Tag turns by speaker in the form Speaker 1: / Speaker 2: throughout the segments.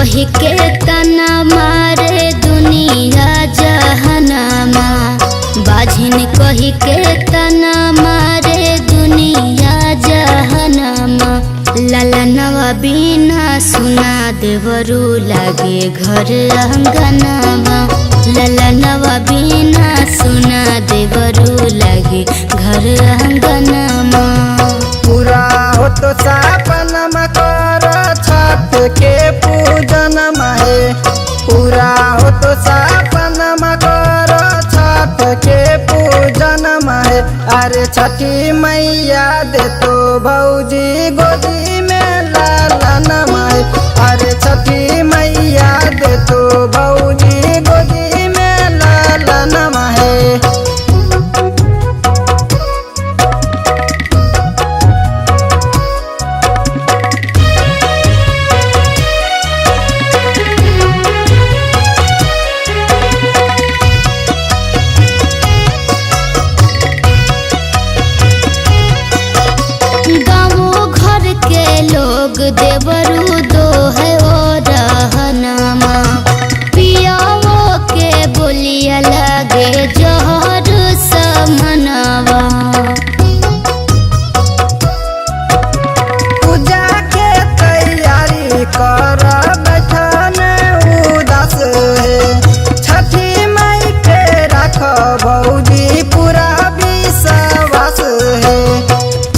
Speaker 1: कही के तना मारे दुनिया जहनमा, बाझिन कही के तना मारे दुनिया जहनमा। ललनवा बिना सुना देवरू लागे घर अंगनवा, ललनवा बिना सुना देवरू लागे घर अंगनवा।
Speaker 2: पूरा हो तो सपनमा कर छठ के पूजन माहे, पूरा हो तो सपनमा कर छठ के पूजन माहे। अरे छठी मैया दे तो भौजी गोदी में लालन माहे, अरे छठी मैया दे तो भौजी गोदी में लालन माहे।
Speaker 1: लोग देवरू दो है ओ रहनमा, पियावो के बोलिया लागे जहर समनवा।
Speaker 2: पूजा के तैयारी कर बैठन उदास है, छठी माई पे रख भौजी पूरा विश्वास है।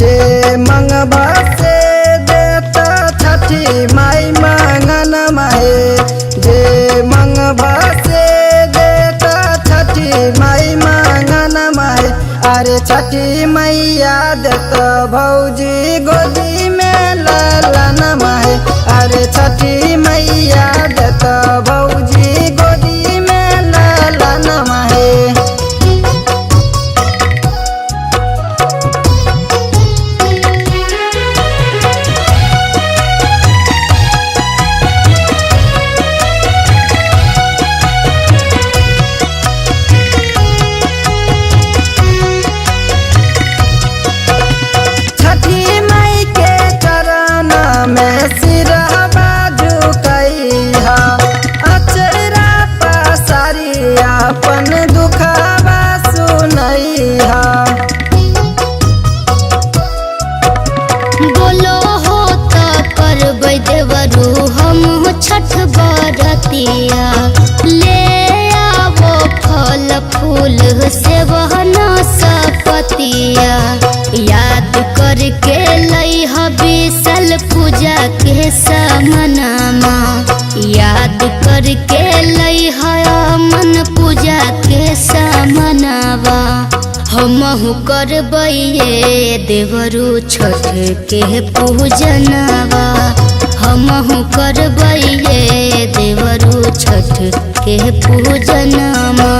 Speaker 2: जे मंगबा माई मंगन माहे, जे मंगबा से देता छठी माई मंगन माहे। अरे छठी मैया देता भौजी गोदी में लालन माहे, अरे छठी मैया देता भौजी गोदी में लालन माहे। मैं सिरहबा झुकैहा, अचरा पसारी अपन दुखबा सुनैहा।
Speaker 1: बोलो हो त करबै देवरू हम छठ बरतिया, ले आवो फल फूल सेवहना सपतिया। याद करके लइह बिसल पूजा के समनमा, याद करके लइह मन पूजा के समनवा। हमहु करबै देवरू छठ के पूजनवा, हमहु करबै देवरू छठ के पूजनवा।